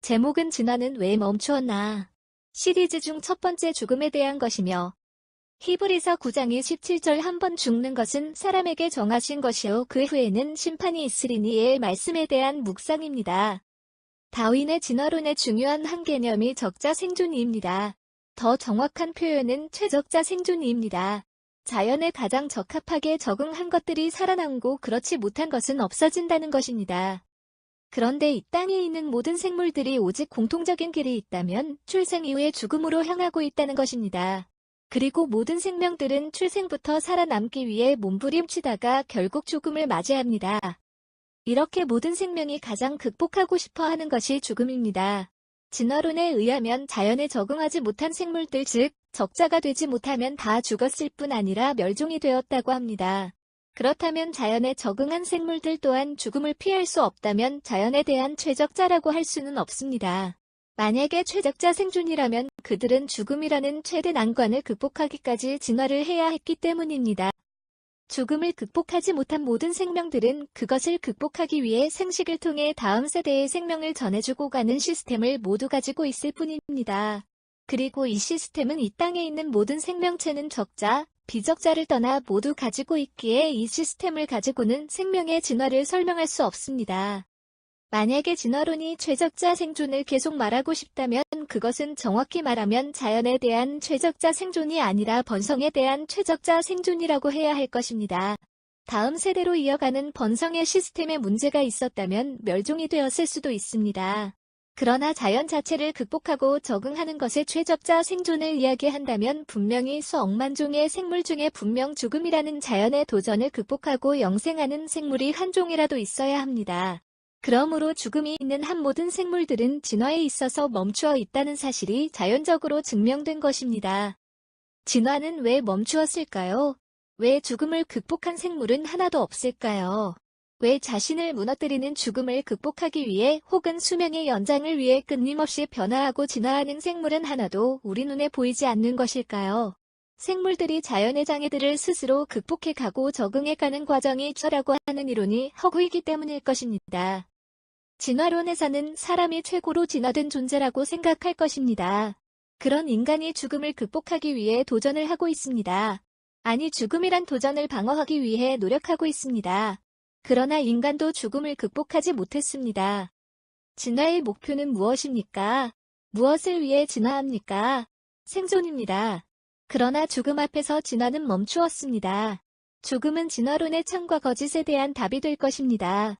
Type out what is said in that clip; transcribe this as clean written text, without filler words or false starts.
제목은 진화는 왜 멈추었나? 시리즈 중 첫 번째 죽음에 대한 것이며 히브리서 9장 27절 한 번 죽는 것은 사람에게 정하신 것이요 그 후에는 심판이 있으리니의 말씀에 대한 묵상입니다. 다윈의 진화론의 중요한 한 개념이 적자 생존이입니다. 더 정확한 표현은 최적자 생존이입니다. 자연에 가장 적합하게 적응한 것들이 살아남고 그렇지 못한 것은 없어진다는 것입니다. 그런데 이 땅에 있는 모든 생물들이 오직 공통적인 길이 있다면 출생 이후의 죽음으로 향하고 있다는 것입니다. 그리고 모든 생명들은 출생부터 살아남기 위해 몸부림치다가 결국 죽음을 맞이합니다. 이렇게 모든 생명이 가장 극복하고 싶어 하는 것이 죽음입니다. 진화론에 의하면 자연에 적응하지 못한 생물들 즉 적자가 되지 못하면 다 죽었을 뿐 아니라 멸종이 되었다고 합니다. 그렇다면 자연에 적응한 생물들 또한 죽음을 피할 수 없다면 자연에 대한 최적자라고 할 수는 없습니다. 만약에 최적자 생존이라면 그들은 죽음이라는 최대 난관을 극복하기까지 진화를 해야 했기 때문입니다. 죽음을 극복하지 못한 모든 생명들은 그것을 극복하기 위해 생식을 통해 다음 세대의 생명을 전해주고 가는 시스템을 모두 가지고 있을 뿐입니다. 그리고 이 시스템은 이 땅에 있는 모든 생명체는 적자, 비적자를 떠나 모두 가지고 있기에 이 시스템을 가지고는 생명의 진화를 설명할 수 없습니다. 만약에 진화론이 최적자 생존을 계속 말하고 싶다면 그것은 정확히 말하면 자연에 대한 최적자 생존이 아니라 번성에 대한 최적자 생존이라고 해야 할 것입니다. 다음 세대로 이어가는 번성의 시스템에 문제가 있었다면 멸종이 되었을 수도 있습니다. 그러나 자연 자체를 극복하고 적응하는 것의 최적자 생존을 이야기한다면 분명히 수억만 종의 생물 중에 분명 죽음이라는 자연의 도전을 극복하고 영생하는 생물이 한 종이라도 있어야 합니다. 그러므로 죽음이 있는 한 모든 생물들은 진화에 있어서 멈추어 있다는 사실이 자연적으로 증명된 것입니다. 진화는 왜 멈추었을까요? 왜 죽음을 극복한 생물은 하나도 없을까요? 왜 자신을 무너뜨리는 죽음을 극복하기 위해 혹은 수명의 연장을 위해 끊임없이 변화하고 진화하는 생물은 하나도 우리 눈에 보이지 않는 것일까요? 생물들이 자연의 장애들을 스스로 극복해가고 적응해가는 과정이 진화라고 하는 이론이 허구이기 때문일 것입니다. 진화론에서는 사람이 최고로 진화된 존재라고 생각할 것입니다. 그런 인간이 죽음을 극복하기 위해 도전을 하고 있습니다. 아니 죽음이란 도전을 방어하기 위해 노력하고 있습니다. 그러나 인간도 죽음을 극복하지 못했습니다. 진화의 목표는 무엇입니까? 무엇을 위해 진화합니까? 생존입니다. 그러나 죽음 앞에서 진화는 멈추었습니다. 죽음은 진화론의 참과 거짓에 대한 답이 될 것입니다.